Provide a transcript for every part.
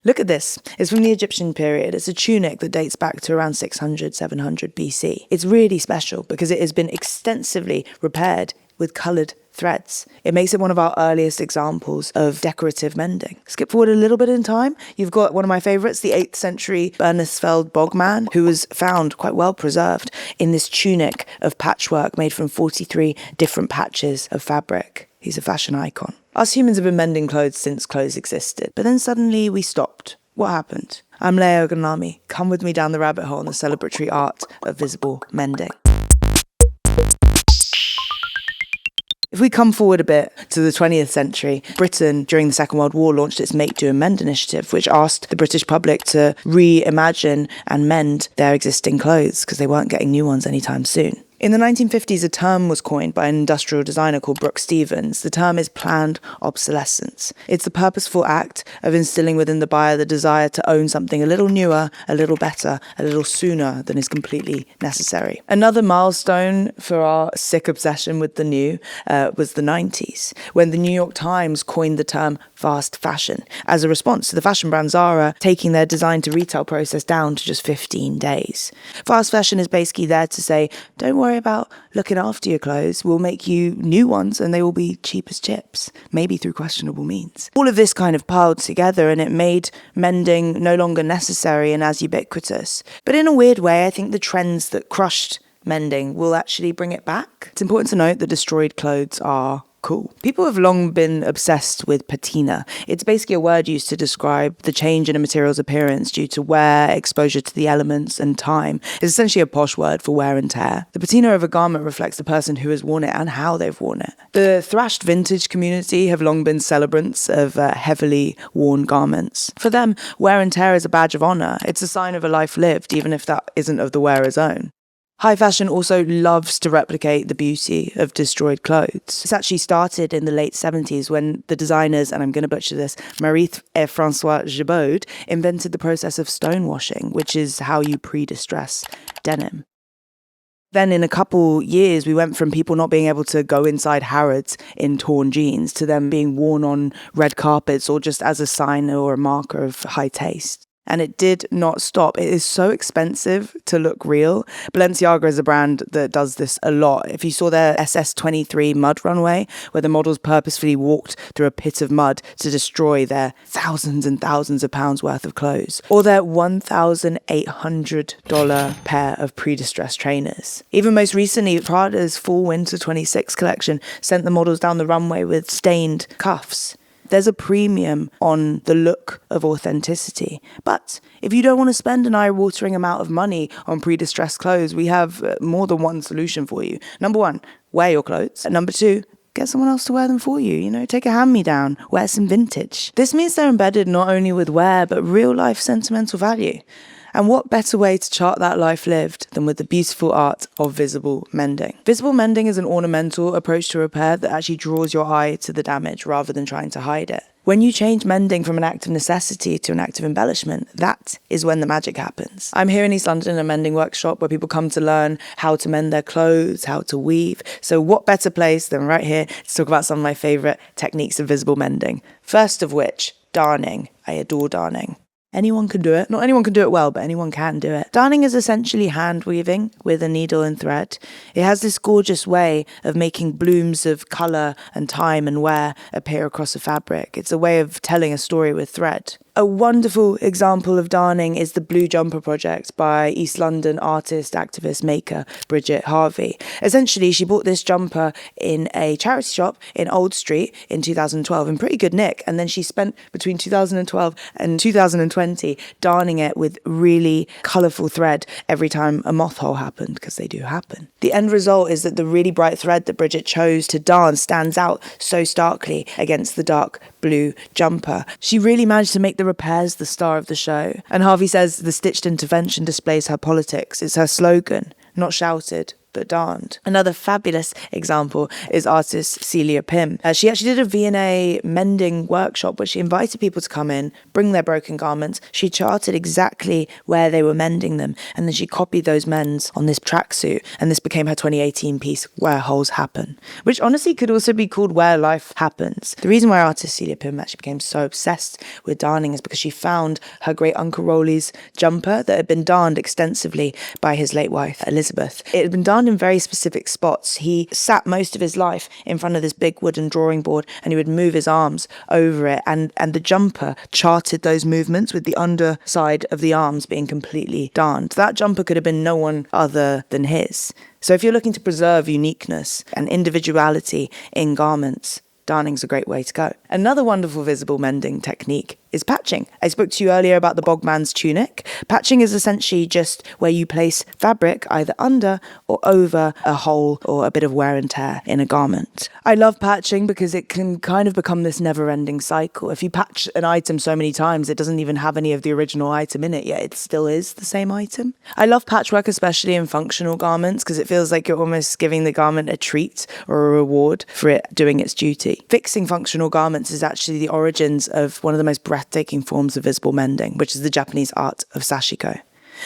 Look at this. It's from the Egyptian period. It's a tunic that dates back to around 600, 700 BC. It's really special because it has been extensively repaired with coloured threads. It makes it one of our earliest examples of decorative mending. Skip forward a little bit in time. You've got one of my favourites, the 8th century Bernuthsfeld Bog Man, who was found quite well preserved in this tunic of patchwork made from 43 different patches of fabric. He's a fashion icon. Us humans have been mending clothes since clothes existed, but then suddenly we stopped. What happened? I'm Lea Ogunlami. Come with me down the rabbit hole in the celebratory art of visible mending. If we come forward a bit to the 20th century, Britain during the Second World War launched its Make, Do and Mend initiative, which asked the British public to reimagine and mend their existing clothes because they weren't getting new ones anytime soon. In the 1950s, a term was coined by an industrial designer called Brooke Stevens. The term is planned obsolescence. It's the purposeful act of instilling within the buyer the desire to own something a little newer, a little better, a little sooner than is completely necessary. Another milestone for our sick obsession with the new was the 90s, when the New York Times coined the term fast fashion as a response to the fashion brand Zara taking their design to retail process down to just 15 days. Fast fashion is basically there to say, don't worry about looking after your clothes. We'll make you new ones and they will be cheap as chips, maybe through questionable means. All of this kind of piled together and it made mending no longer necessary and as ubiquitous. But in a weird way, I think the trends that crushed mending will actually bring it back. It's important to note that destroyed clothes are cool. People have long been obsessed with patina. It's basically a word used to describe the change in a material's appearance due to wear, exposure to the elements, and time. It's essentially a posh word for wear and tear. The patina of a garment reflects the person who has worn it and how they've worn it. The thrashed vintage community have long been celebrants of heavily worn garments. For them, wear and tear is a badge of honour. It's a sign of a life lived, even if that isn't of the wearer's own. High fashion also loves to replicate the beauty of destroyed clothes. This actually started in the late 70s when the designers, and I'm going to butcher this, Marie et François Gibaud, invented the process of stonewashing, which is how you pre-distress denim. Then in a couple years, we went from people not being able to go inside Harrods in torn jeans to them being worn on red carpets or just as a sign or a marker of high taste. And it did not stop. It is so expensive to look real. Balenciaga is a brand that does this a lot. If you saw their SS23 mud runway, where the models purposefully walked through a pit of mud to destroy their thousands and thousands of pounds worth of clothes, or their $1,800 pair of pre-distressed trainers. Even most recently, Prada's Fall/Winter 26 collection sent the models down the runway with stained cuffs. There's a premium on the look of authenticity. But if you don't want to spend an eye-watering amount of money on pre-distressed clothes, we have more than one solution for you. Number one, wear your clothes. And number two, get someone else to wear them for you. Take a hand-me-down, wear some vintage. This means they're embedded not only with wear, but real-life sentimental value. And what better way to chart that life lived than with the beautiful art of visible mending? Visible mending is an ornamental approach to repair that actually draws your eye to the damage rather than trying to hide it. When you change mending from an act of necessity to an act of embellishment, that is when the magic happens. I'm here in East London in a mending workshop where people come to learn how to mend their clothes, how to weave. So what better place than right here to talk about some of my favourite techniques of visible mending? First of which, darning. I adore darning. Anyone can do it. Not anyone can do it well, but anyone can do it. Darning is essentially hand weaving with a needle and thread. It has this gorgeous way of making blooms of colour and time and wear appear across a fabric. It's a way of telling a story with thread. A wonderful example of darning is the Blue Jumper project by East London artist, activist, maker Bridget Harvey. Essentially, she bought this jumper in a charity shop in Old Street in 2012 in pretty good nick, and then she spent between 2012 and 2020 darning it with really colourful thread every time a moth hole happened, because they do happen. The end result is that the really bright thread that Bridget chose to darn stands out so starkly against the dark blue jumper. She really managed to make the repairs the star of the show. And Harvey says the stitched intervention displays her politics. It's her slogan, not shouted, but darned. Another fabulous example is artist Celia Pim. She actually did a V&A mending workshop where she invited people to come in, bring their broken garments. She charted exactly where they were mending them, and then she copied those mends on this tracksuit, and this became her 2018 piece, Where Holes Happen, which honestly could also be called Where Life Happens. The reason why artist Celia Pim actually became so obsessed with darning is because she found her great Uncle Rolly's jumper that had been darned extensively by his late wife, Elizabeth. It had been darned in very specific spots. He sat most of his life in front of this big wooden drawing board, and he would move his arms over it, and the jumper charted those movements with the underside of the arms being completely darned. That jumper could have been no one other than his. So if you're looking to preserve uniqueness and individuality in garments, darning's a great way to go. Another wonderful visible mending technique is patching. I spoke to you earlier about the Bog Man's tunic. Patching is essentially just where you place fabric either under or over a hole or a bit of wear and tear in a garment. I love patching because it can kind of become this never-ending cycle. If you patch an item so many times, it doesn't even have any of the original item in it, yet it still is the same item. I love patchwork, especially in functional garments, because it feels like you're almost giving the garment a treat or a reward for it doing its duty. Fixing functional garments is actually the origins of one of the most breathtaking forms of visible mending, which is the Japanese art of Sashiko.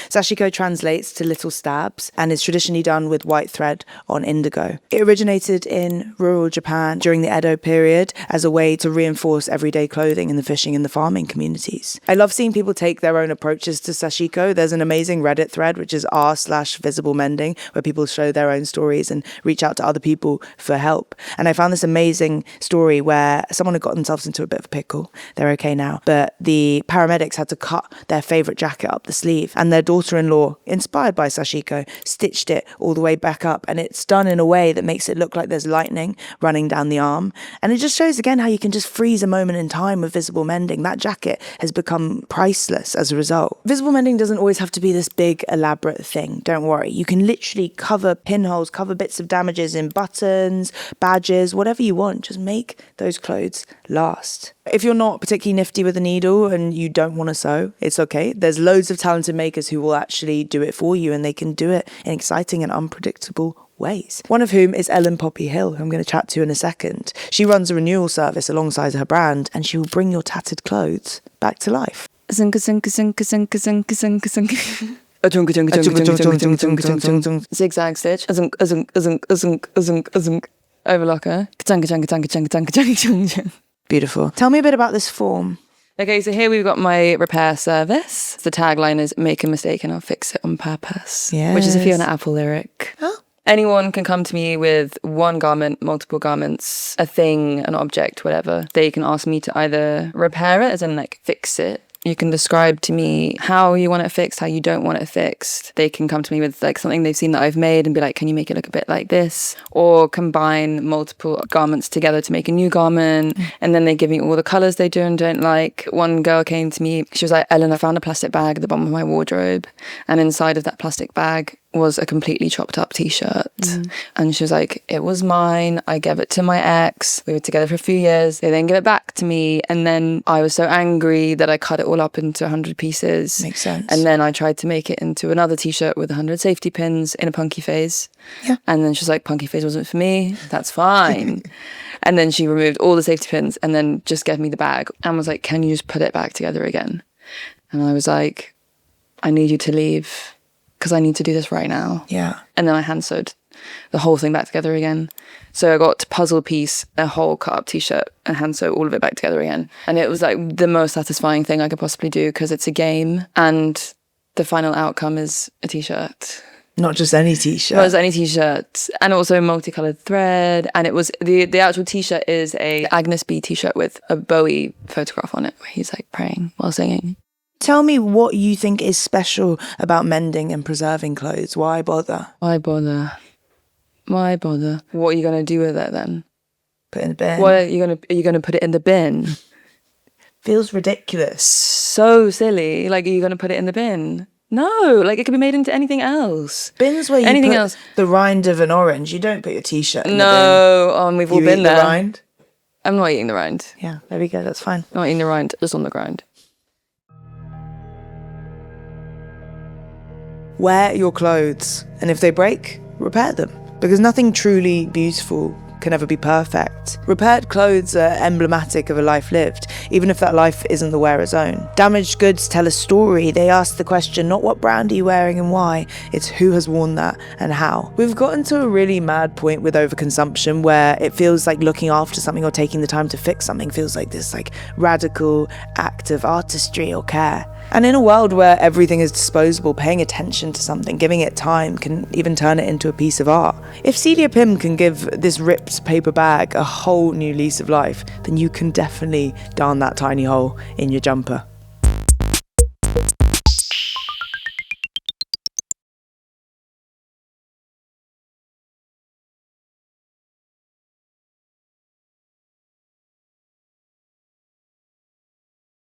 Sashiko translates to little stabs and is traditionally done with white thread on indigo. It originated in rural Japan during the Edo period as a way to reinforce everyday clothing in the fishing and the farming communities. I love seeing people take their own approaches to Sashiko. There's an amazing Reddit thread, which is r/visible mending, where people show their own stories and reach out to other people for help. And I found this amazing story where someone had got themselves into a bit of a pickle. They're okay now. But the paramedics had to cut their favourite jacket up the sleeve, and their daughter-in-law, inspired by Sashiko, stitched it all the way back up, and it's done in a way that makes it look like there's lightning running down the arm. And it just shows again how you can just freeze a moment in time with visible mending. That jacket has become priceless as a result. Visible mending doesn't always have to be this big elaborate thing, don't worry. You can literally cover pinholes, cover bits of damages in buttons, badges, whatever you want. Just make those clothes last. If you're not particularly nifty with a needle and you don't want to sew, it's okay. There's loads of talented makers who will actually do it for you, and they can do it in exciting and unpredictable ways. One of whom is Ellen Poppy Hill, who I'm going to chat to in a second. She runs a renewal service alongside her brand, and she will bring your tattered clothes back to life. Zigzag stitch, overlocker. Beautiful. Tell me a bit about this form. Okay, so here we've got my repair service. The tagline is "Make a mistake and I'll fix it on purpose," which is a Fiona Apple lyric. Oh. Anyone can come to me with one garment, multiple garments, a thing, an object, whatever. They can ask me to either repair it, as in like fix it. You can describe to me how you want it fixed, how you don't want it fixed. They can come to me with like something they've seen that I've made and be like, can you make it look a bit like this? Or combine multiple garments together to make a new garment. And then they give me all the colours they do and don't like. One girl came to me, she was like, Ellen, I found a plastic bag at the bottom of my wardrobe. And inside of that plastic bag was a completely chopped up t-shirt. And she was like, it was mine. I gave it to my ex. We were together for a few years. They then give it back to me. And then I was so angry that I cut it all up into 100 pieces. Makes sense. And then I tried to make it into another t-shirt with 100 safety pins in a punky phase. Yeah. And then she was like, punky phase wasn't for me. That's fine. And then she removed all the safety pins and then just gave me the bag and was like, can you just put it back together again? And I was like, I need you to leave, because I need to do this right now. Yeah. And then I hand sewed the whole thing back together again. So I got to puzzle piece a whole cut up t-shirt and hand sew all of it back together again. And it was like the most satisfying thing I could possibly do, because it's a game and the final outcome is a t-shirt. Not just any t-shirt. It was any t-shirt, and also multicolored thread. And it was the actual t-shirt is a Agnes B t-shirt with a Bowie photograph on it where he's like praying while singing. Tell me what you think is special about mending and preserving clothes. Why bother? Why bother? Why bother? What are you going to do with it then? Put it in the bin. What are you going to put it in the bin? Feels ridiculous. So silly. Like, are you going to put it in the bin? No, like it could be made into anything else. Bins where you anything put else. The rind of an orange. You don't put your t-shirt in the bin. No, we've all You been eat there. the rind? I'm not eating the rind. Yeah, there we go. That's fine. Not eating the rind, just on the grind. Wear your clothes, and if they break, repair them. Because nothing truly beautiful can ever be perfect. Repaired clothes are emblematic of a life lived, even if that life isn't the wearer's own. Damaged goods tell a story. They ask the question, not what brand are you wearing and why, it's who has worn that and how. We've gotten to a really mad point with overconsumption where it feels like looking after something or taking the time to fix something feels like this radical act of artistry or care. And in a world where everything is disposable, paying attention to something, giving it time, can even turn it into a piece of art. If Celia Pim can give this ripped paper bag a whole new lease of life, then you can definitely darn that tiny hole in your jumper.